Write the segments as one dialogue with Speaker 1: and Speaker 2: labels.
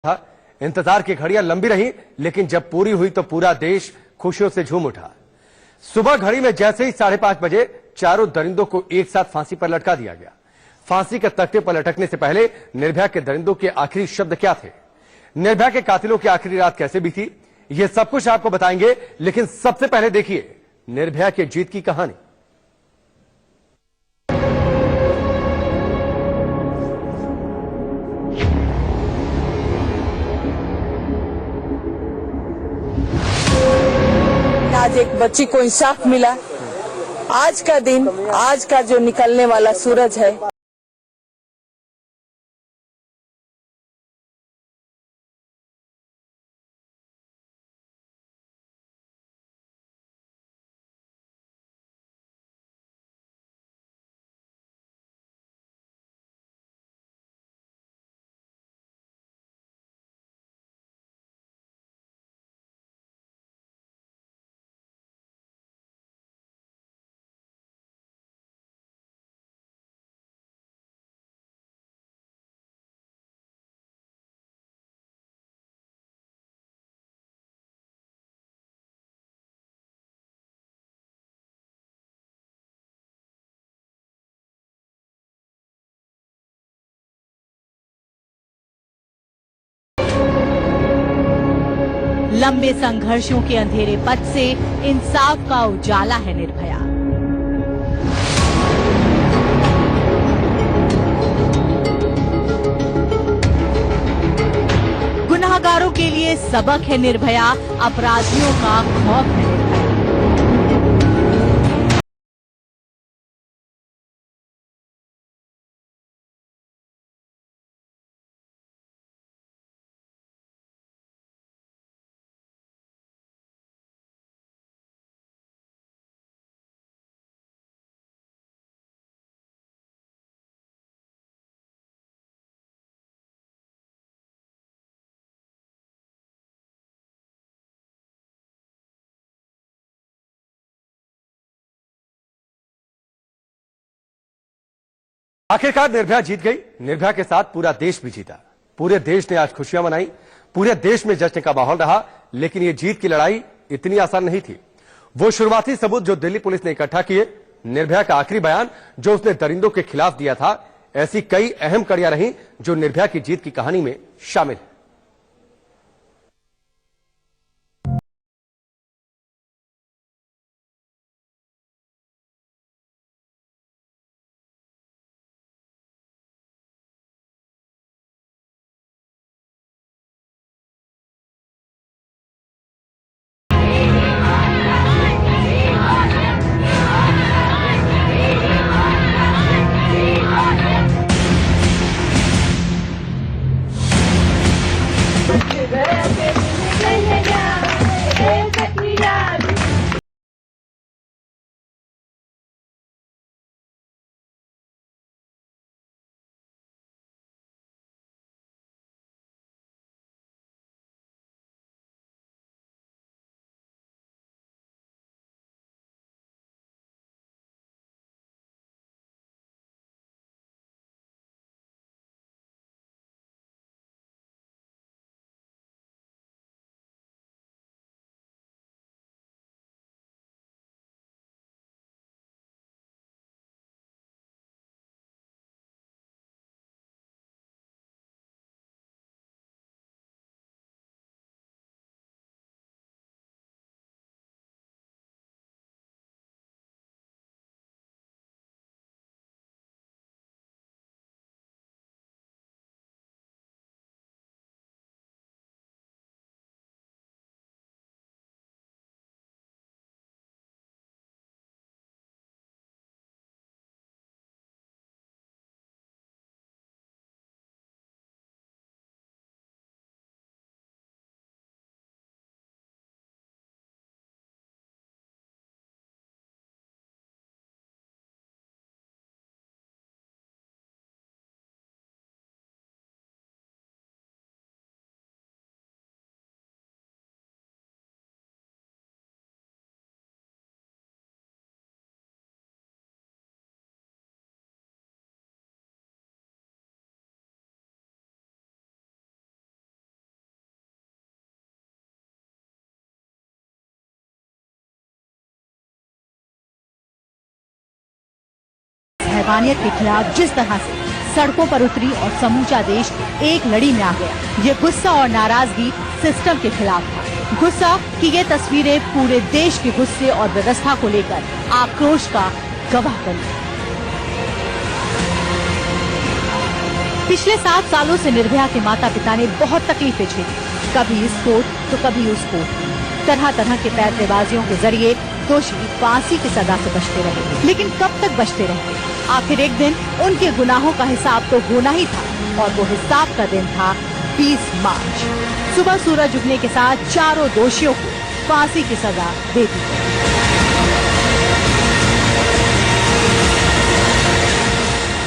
Speaker 1: था। इंतजार की घड़ियां लंबी रही, लेकिन जब पूरी हुई तो पूरा देश खुशियों से झूम उठा। सुबह घड़ी में जैसे ही 5:30 बजे चारों दरिंदों को एक साथ फांसी पर लटका दिया गया। फांसी के तख्ते पर लटकने से पहले निर्भया के दरिंदों के आखिरी शब्द क्या थे, निर्भया के कातिलों की आखिरी रात कैसे बीती, यह सब कुछ आपको बताएंगे। लेकिन सबसे पहले देखिए निर्भया की जीत की कहानी।
Speaker 2: आज एक बच्ची को इंसाफ मिला। आज का दिन, आज का जो निकलने वाला सूरज है,
Speaker 3: लंबे संघर्षों के अंधेरे पथ से इंसाफ का उजाला है निर्भया। गुनाहगारों के लिए सबक है निर्भया, अपराधियों का खौफ है निर्भया।
Speaker 1: आखिरकार निर्भया जीत गई। निर्भया के साथ पूरा देश भी जीता। पूरे देश ने आज खुशियां मनाई। पूरे देश में जश्न का माहौल रहा। लेकिन यह जीत की लड़ाई इतनी आसान नहीं थी। वो शुरुआती सबूत जो दिल्ली पुलिस ने इकट्ठा किए, निर्भया का आखिरी बयान जो उसने दरिंदों के खिलाफ दिया था, ऐसी कई अहम कड़ियां रहीं जो निर्भया की जीत की कहानी में शामिल है।
Speaker 3: हैवानियत के खिलाफ जिस तरह से सड़कों पर उतरी और समूचा देश एक लड़ी में आ गया, ये गुस्सा और नाराजगी सिस्टम के खिलाफ था। गुस्सा कि ये तस्वीरें पूरे देश के गुस्से और व्यवस्था को लेकर आक्रोश का गवाह बनी। पिछले 7 सालों से निर्भया के माता पिता ने बहुत तकलीफें झेली, कभी इस कोर्ट तो कभी उस कोर्ट। तरह तरह के पैंतरेबाजियों के जरिए दोषी फांसी की सजा से बचते रहे, लेकिन कब तक बचते रहे? आखिर एक दिन उनके गुनाहों का हिसाब तो होना ही था, और वो हिसाब का दिन था 20 मार्च। सुबह सूरज उगने के साथ चारों दोषियों को फांसी की सजा दे दी गई।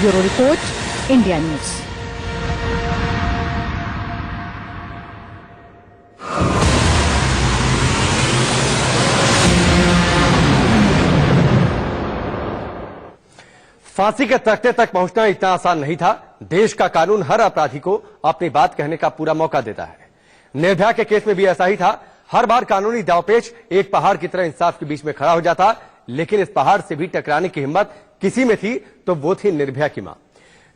Speaker 3: Bureau report, India news.
Speaker 1: फांसी के तख्ते तक पहुंचना इतना आसान नहीं था। देश का कानून हर अपराधी को अपनी बात कहने का पूरा मौका देता है। निर्भया के केस में भी ऐसा ही था। हर बार कानूनी दांवपेच एक पहाड़ की तरह इंसाफ के बीच में खड़ा हो जाता, लेकिन इस पहाड़ से भी टकराने की हिम्मत किसी में थी तो वो थी निर्भया की मां।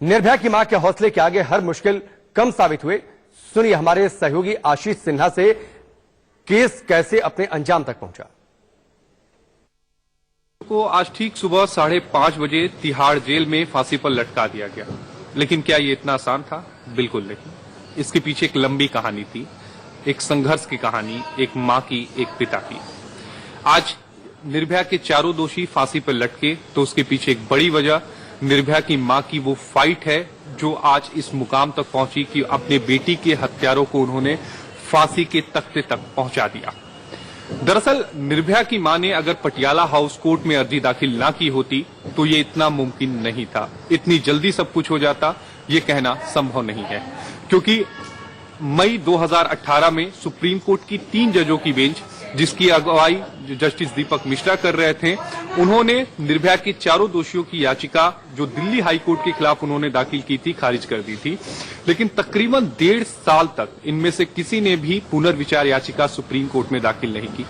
Speaker 1: निर्भया की मां के हौसले के आगे हर मुश्किल कम साबित हुए। सुनिए हमारे सहयोगी आशीष सिन्हा से केस कैसे अपने अंजाम तक पहुंचा।
Speaker 4: को आज ठीक सुबह 5:30 बजे तिहाड़ जेल में फांसी पर लटका दिया गया। लेकिन क्या ये इतना आसान था? बिल्कुल नहीं। इसके पीछे एक लंबी कहानी थी, एक संघर्ष की कहानी, एक मां की, एक पिता की। आज निर्भया के चारों दोषी फांसी पर लटके तो उसके पीछे एक बड़ी वजह निर्भया की मां की वो फाइट है जो आज इस मुकाम तक पहुंची कि अपने बेटी के हत्यारों को उन्होंने फांसी के तख्ते तक पहुंचा दिया। दरअसल निर्भया की मां ने अगर पटियाला हाउस कोर्ट में अर्जी दाखिल ना की होती तो ये इतना मुमकिन नहीं था, इतनी जल्दी सब कुछ हो जाता ये कहना संभव नहीं है। क्योंकि मई 2018 में सुप्रीम कोर्ट की 3 जजों की बेंच, जिसकी अगुवाई जस्टिस दीपक मिश्रा कर रहे थे, उन्होंने निर्भया के चारों दोषियों की याचिका जो दिल्ली हाई कोर्ट के खिलाफ उन्होंने दाखिल की थी खारिज कर दी थी। लेकिन तकरीबन 1.5 साल तक इनमें से किसी ने भी पुनर्विचार याचिका सुप्रीम कोर्ट में दाखिल नहीं की।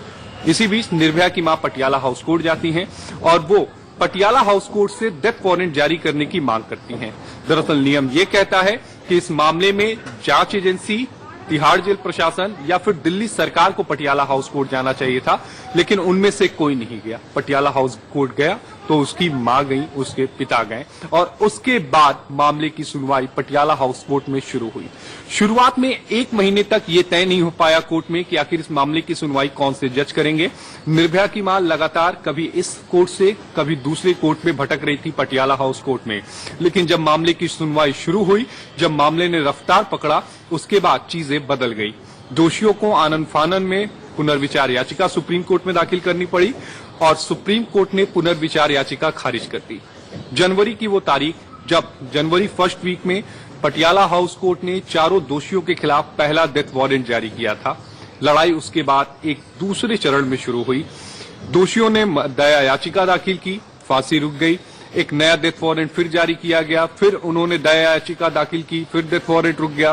Speaker 4: इसी बीच निर्भया की मां पटियाला हाउस कोर्ट जाती हैं और वो पटियाला हाउस कोर्ट से डेथ वारंट जारी करने की मांग करती हैं। दरअसल नियम ये कहता है कि इस मामले में जांच एजेंसी, तिहाड़ जेल प्रशासन या फिर दिल्ली सरकार को पटियाला हाउस कोर्ट जाना चाहिए था, लेकिन उनमें से कोई नहीं गया। पटियाला हाउस कोर्ट गया तो उसकी मां गई, उसके पिता गए और उसके बाद मामले की सुनवाई पटियाला हाउस कोर्ट में शुरू हुई। शुरुआत में 1 महीने तक ये तय नहीं हो पाया कोर्ट में कि आखिर इस मामले की सुनवाई कौन से जज करेंगे। निर्भया की मां लगातार कभी इस कोर्ट से कभी दूसरे कोर्ट में भटक रही थी पटियाला हाउस कोर्ट में। लेकिन जब मामले की सुनवाई शुरू हुई, जब मामले ने रफ्तार पकड़ा, उसके बाद चीजें बदल गई। दोषियों को आनन फानन में पुनर्विचार याचिका सुप्रीम कोर्ट में दाखिल करनी पड़ी और सुप्रीम कोर्ट ने पुनर्विचार याचिका खारिज कर दी। जनवरी की वो तारीख जब जनवरी फर्स्ट वीक में पटियाला हाउस कोर्ट ने चारों दोषियों के खिलाफ पहला डेथ वारंट जारी किया था। लड़ाई उसके बाद एक दूसरे चरण में शुरू हुई। दोषियों ने दया याचिका दाखिल की, फांसी रुक गई। एक नया डेथ वारंट फिर जारी किया गया, फिर उन्होंने दया याचिका दाखिल की, फिर डेथ वारंट रुक गया,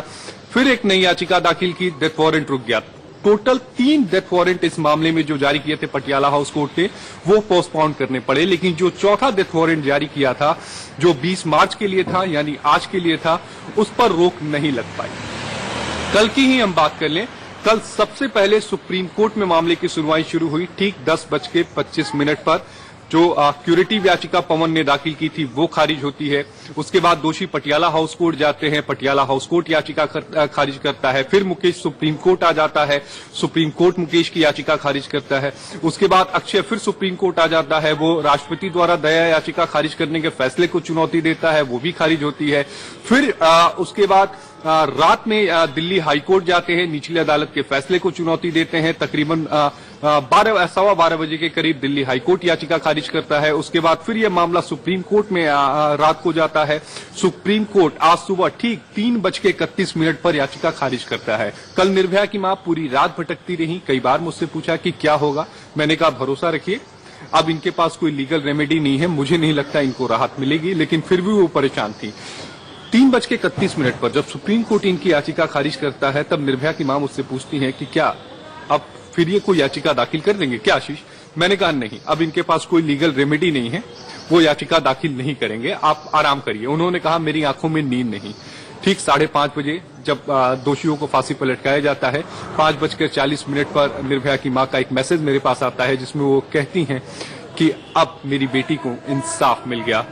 Speaker 4: फिर एक नई याचिका दाखिल की, डेथ वारंट रुक गया। टोटल 3 डेथ वारंट इस मामले में जो जारी किए थे पटियाला हाउस कोर्ट ने वो पोस्टपोन करने पड़े। लेकिन जो चौथा डेथ वारंट जारी किया था, जो 20 मार्च के लिए था यानी आज के लिए था, उस पर रोक नहीं लग पाई। कल की ही हम बात कर लें, कल सबसे पहले सुप्रीम कोर्ट में मामले की सुनवाई शुरू हुई ठीक 10:25 पर। जो क्यूरेटिव याचिका पवन ने दाखिल की थी वो खारिज होती है। उसके बाद दोषी पटियाला हाउस कोर्ट जाते हैं, पटियाला हाउस कोर्ट याचिका खारिज करता है। फिर मुकेश सुप्रीम कोर्ट आ जाता है, सुप्रीम कोर्ट मुकेश की याचिका खारिज करता है। उसके बाद अक्षय फिर सुप्रीम कोर्ट आ जाता है, वो राष्ट्रपति द्वारा दया याचिका खारिज करने के फैसले को चुनौती देता है, वो भी खारिज होती है। फिर उसके बाद रात में दिल्ली हाईकोर्ट जाते हैं, निचली अदालत के फैसले को चुनौती देते हैं। तकरीबन 12 बजे के करीब दिल्ली हाईकोर्ट याचिका खारिज करता है। उसके बाद फिर यह मामला सुप्रीम कोर्ट में रात को जाता है। सुप्रीम कोर्ट आज सुबह ठीक 3:31 पर याचिका खारिज करता है। कल निर्भया की मां पूरी रात भटकती रही। कई बार मुझसे पूछा कि क्या होगा, मैंने कहा भरोसा रखिए, अब इनके पास कोई लीगल रेमेडी नहीं है, मुझे नहीं लगता इनको राहत मिलेगी। लेकिन फिर भी वो परेशान थी। 3:31 पर जब सुप्रीम कोर्ट इनकी याचिका खारिज करता है, तब निर्भया की मां मुझसे पूछती है कि क्या अब फिर ये कोई याचिका दाखिल कर देंगे क्या आशीष? मैंने कहा नहीं, अब इनके पास कोई लीगल रेमेडी नहीं है, वो याचिका दाखिल नहीं करेंगे, आप आराम करिए। उन्होंने कहा मेरी आंखों में नींद नहीं। ठीक 5:30 बजे जब दोषियों को फांसी पर लटकाया जाता है, 5:40 पर निर्भया की मां का एक मैसेज मेरे पास आता है जिसमें वो कहती हैं कि अब मेरी बेटी को इंसाफ मिल गया।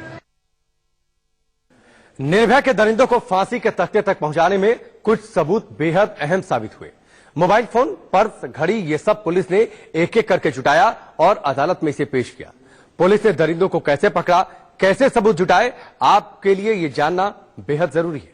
Speaker 1: निर्भया के दरिंदों को फांसी के तख्ते तक पहुंचाने में कुछ सबूत बेहद अहम साबित हुए। मोबाइल फोन, पर्स, घड़ी, ये सब पुलिस ने एक एक करके जुटाया और अदालत में इसे पेश किया। पुलिस ने दरिंदों को कैसे पकड़ा, कैसे सबूत जुटाए, आपके लिए ये जानना बेहद जरूरी है।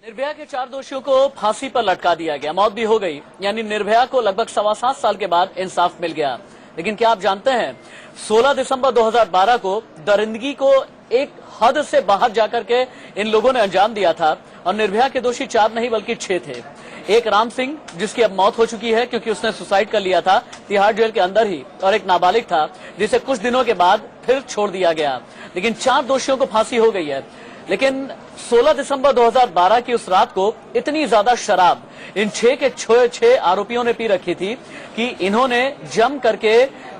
Speaker 5: निर्भया के 4 दोषियों को फांसी पर लटका दिया गया, मौत भी हो गई, यानी निर्भया को लगभग 7.25 साल के बाद इंसाफ मिल गया। लेकिन क्या आप जानते हैं 16 दिसंबर 2012 को दरिंदगी को एक हद से बाहर जाकर के इन लोगों ने अंजाम दिया था और निर्भया के दोषी 4 नहीं बल्कि 6 थे। एक राम सिंह जिसकी अब मौत हो चुकी है क्योंकि उसने सुसाइड कर लिया था तिहाड़ जेल के अंदर ही, और एक नाबालिग था जिसे कुछ दिनों के बाद फिर छोड़ दिया गया। लेकिन 4 दोषियों को फांसी हो गई है। लेकिन 16 दिसंबर 2012 की उस रात को इतनी ज्यादा शराब इन 6 के 6 आरोपियों ने पी रखी थी कि इन्होंने जम करके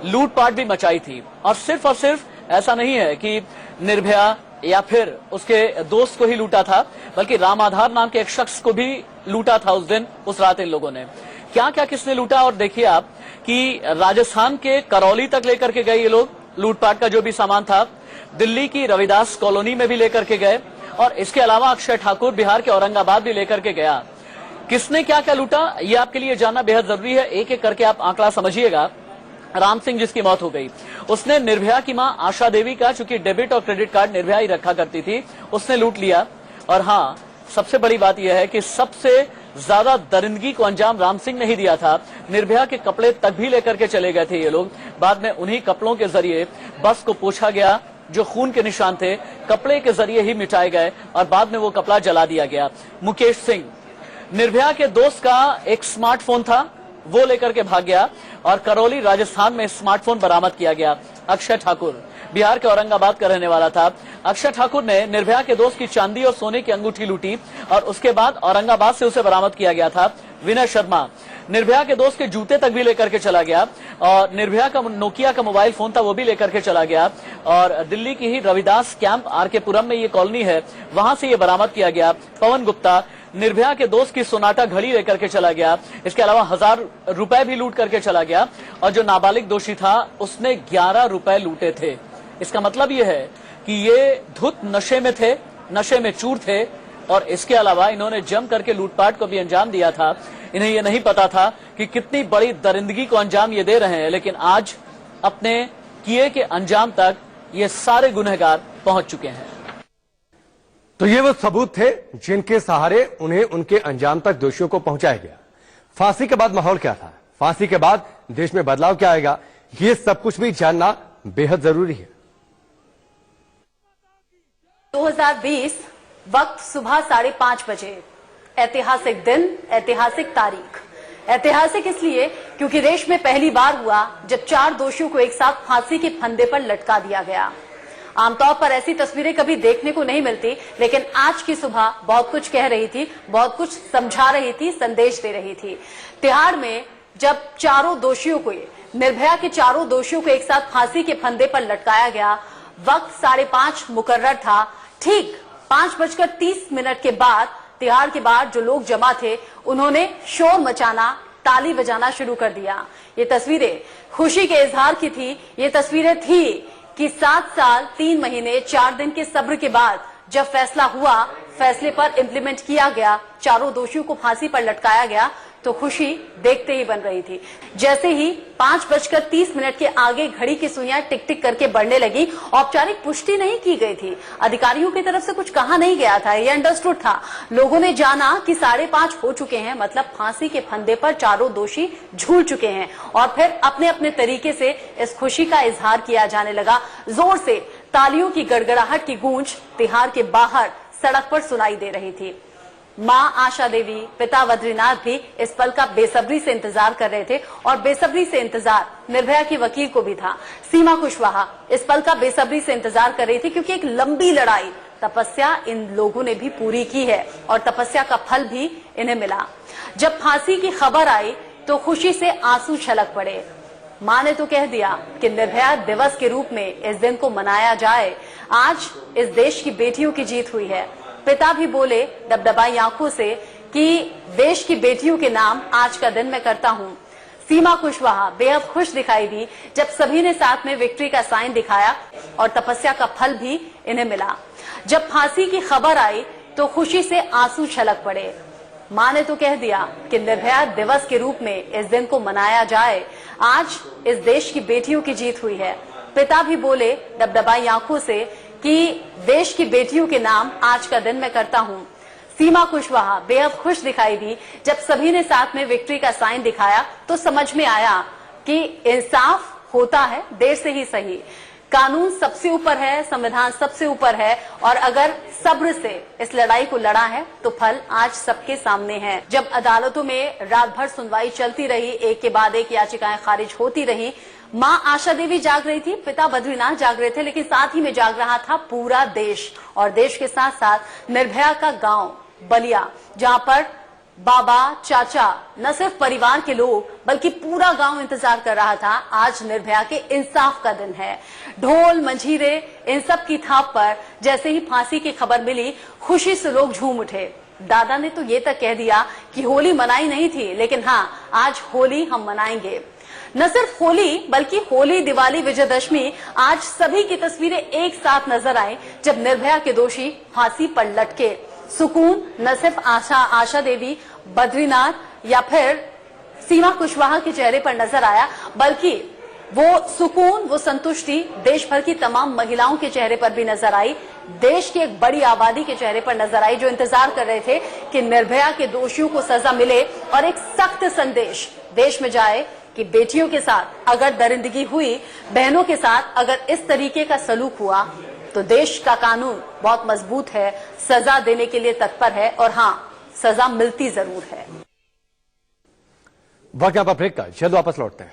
Speaker 5: लूटपाट भी मचाई थी। और सिर्फ ऐसा नहीं है कि निर्भया या फिर उसके दोस्त को ही लूटा था, बल्कि राम आधार नाम के एक शख्स को भी लूटा था उस दिन, उस रात इन लोगों ने। क्या क्या किसने लूटा, और देखिए आप कि राजस्थान के करौली तक लेकर के गए ये लोग लूटपाट का जो भी सामान था, दिल्ली की रविदास कॉलोनी में भी लेकर के गए, और इसके अलावा अक्षय ठाकुर बिहार के औरंगाबाद भी लेकर के गया। किसने क्या क्या लूटा ये आपके लिए जानना बेहद जरूरी है। एक एक करके आप आंकड़ा समझिएगा। राम सिंह जिसकी मौत हो गई, उसने निर्भया की मां आशा देवी का, चूंकि डेबिट और क्रेडिट कार्ड निर्भया ही रखा करती थी, उसने लूट लिया। और हाँ, सबसे बड़ी बात यह है कि सबसे ज्यादा दरिंदगी को अंजाम राम सिंह ने ही दिया था। निर्भया के कपड़े तक भी लेकर के चले गए थे ये लोग। बाद में उन्हीं कपड़ों के जरिए बस को पोंछा गया, जो खून के निशान थे कपड़े के जरिए ही मिटाए गए और बाद में वो कपड़ा जला दिया गया। मुकेश सिंह, निर्भया के दोस्त का एक स्मार्टफोन था, वो लेकर के भाग गया और करौली राजस्थान में स्मार्टफोन बरामद किया गया। अक्षय ठाकुर बिहार के औरंगाबाद का रहने वाला था। अक्षय ठाकुर ने निर्भया के दोस्त की चांदी और सोने की अंगूठी लूटी और उसके बाद औरंगाबाद से उसे बरामद किया गया था। विनय शर्मा निर्भया के दोस्त के जूते तक भी लेकर के चला गया और निर्भया का नोकिया का मोबाइल फोन था वो भी लेकर के चला गया। और दिल्ली की ही रविदास कैंप आरके पुरम में ये कॉलोनी है, वहां से ये बरामद किया गया। पवन गुप्ता निर्भया के दोस्त की सोनाटा घड़ी लेकर के चला गया। इसके अलावा 1000 रुपए भी लूट करके चला गया और जो नाबालिग दोषी था उसने 11 रुपए लूटे थे। इसका मतलब यह है कि ये धुत नशे में थे, नशे में चूर थे और इसके अलावा इन्होंने जम करके लूटपाट को भी अंजाम दिया था। इन्हें यह नहीं पता था कि कितनी बड़ी दरिंदगी को अंजाम ये दे रहे हैं, लेकिन आज अपने किए के अंजाम तक ये सारे गुनहगार पहुंच चुके हैं।
Speaker 1: तो ये वो सबूत थे जिनके सहारे उन्हें उनके अंजाम तक दोषियों को पहुंचाया गया। फांसी के बाद माहौल क्या था, फांसी के बाद देश में बदलाव क्या आएगा, ये सब कुछ भी जानना बेहद जरूरी है।
Speaker 6: 2020 वक्त सुबह 5:30 बजे। ऐतिहासिक दिन, ऐतिहासिक तारीख। ऐतिहासिक इसलिए क्योंकि देश में पहली बार हुआ जब 4 दोषियों को एक साथ फांसी के फंदे पर लटका दिया गया। आमतौर पर ऐसी तस्वीरें कभी देखने को नहीं मिलती, लेकिन आज की सुबह बहुत कुछ कह रही थी, बहुत कुछ समझा रही थी, संदेश दे रही थी। तिहाड़ में जब चारों दोषियों को, निर्भया के 4 दोषियों को एक साथ फांसी के फंदे पर लटकाया गया, वक्त 5:30 मुकर्रर था। ठीक 5:30 के बाद तिहाड़ के बाहर जो लोग जमा थे उन्होंने शोर मचाना, ताली बजाना शुरू कर दिया। ये तस्वीरें खुशी के इजहार की थी। ये तस्वीरें थी कि 7 साल 3 महीने 4 दिन के सब्र के बाद जब फैसला हुआ, फैसले पर इम्प्लीमेंट किया गया, चारों दोषियों को फांसी पर लटकाया गया, तो खुशी देखते ही बन रही थी। जैसे ही 5:30 के आगे घड़ी की सुइयां टिक टिक करके बढ़ने लगी, औपचारिक पुष्टि नहीं की गई थी, अधिकारियों की तरफ से कुछ कहा नहीं गया था, ये अंडरस्टूड था। लोगों ने जाना कि 5:30 हो चुके हैं, मतलब फांसी के फंदे पर चारों दोषी झूल चुके हैं, और फिर अपने अपने तरीके से इस खुशी का इजहार किया जाने लगा। जोर से तालियों की गड़गड़ाहट की गूंज तिहाड़ के बाहर सड़क पर सुनाई दे रही थी। मां आशा देवी, पिता बद्रीनाथ भी इस पल का बेसब्री से इंतजार कर रहे थे और बेसब्री से इंतजार निर्भया की वकील को भी था। सीमा कुशवाहा इस पल का बेसब्री से इंतजार कर रही थी, क्योंकि एक लंबी लड़ाई, तपस्या इन लोगों ने भी पूरी की है और तपस्या का फल भी इन्हें मिला। जब फांसी की खबर आई तो खुशी से आंसू छलक पड़े। मां ने तो कह दिया कि निर्भया दिवस के रूप में इस दिन को मनाया जाए। आज इस देश की बेटियों की जीत हुई है। पिता भी बोले डबडबाई आंखों से कि देश की बेटियों के नाम आज का दिन मैं करता हूं। सीमा कुशवाहा बेहद खुश दिखाई दी जब सभी ने साथ में विक्ट्री का साइन दिखाया और तपस्या का फल भी इन्हें मिला। जब फांसी की खबर आई तो खुशी से आंसू छलक पड़े। मां ने तो कह दिया कि निर्भया दिवस के रूप में इस दिन को मनाया जाए। आज इस देश की बेटियों की जीत हुई है। पिता भी बोले डबडबाई आंखों से कि देश की बेटियों के नाम आज का दिन मैं करता हूं। सीमा कुशवाहा बेहद खुश दिखाई दी जब सभी ने साथ में विक्ट्री का साइन दिखाया तो समझ में आया कि इंसाफ होता है देर से ही सही। कानून सबसे ऊपर है, संविधान सबसे ऊपर है और अगर सब्र से इस लड़ाई को लड़ा है तो फल आज सबके सामने है। जब अदालतों में रात भर सुनवाई चलती रही, एक के बाद एक याचिकाएं खारिज होती रही, मां आशा देवी जाग रही थी, पिता बद्रीनाथ जाग रहे थे, लेकिन साथ ही में जाग रहा था पूरा देश और देश के साथ साथ निर्भया का गांव बलिया, जहां पर बाबा, चाचा, न सिर्फ परिवार के लोग बल्कि पूरा गांव इंतजार कर रहा था। आज निर्भया के इंसाफ का दिन है। ढोल, मंजीरे, इन सब की थाप पर जैसे ही फांसी की खबर मिली, खुशी से लोग झूम उठे। दादा ने तो ये तक कह दिया कि होली मनाई नहीं थी, लेकिन हाँ, आज होली हम मनाएंगे। न सिर्फ होली बल्कि होली, दिवाली, विजयदशमी, आज सभी की तस्वीरें एक साथ नजर आई जब निर्भया के दोषी फांसी पर लटके। सुकून न सिर्फ आशा देवी, बद्रीनाथ या फिर सीमा कुशवाहा के चेहरे पर नजर आया, बल्कि वो सुकून, वो संतुष्टि देश भर की तमाम महिलाओं के चेहरे पर भी नजर आई। देश की एक बड़ी आबादी के चेहरे पर नजर आई जो इंतजार कर रहे थे कि निर्भया के दोषियों को सजा मिले और एक सख्त संदेश देश में जाए कि बेटियों के साथ अगर दरिंदगी हुई, बहनों के साथ अगर इस तरीके का सलूक हुआ तो देश का कानून बहुत मजबूत है, सजा देने के लिए तत्पर है और हाँ, सजा मिलती जरूर है।
Speaker 1: वक्त यहां पर ब्रेक का, जल्द वापस लौटते हैं।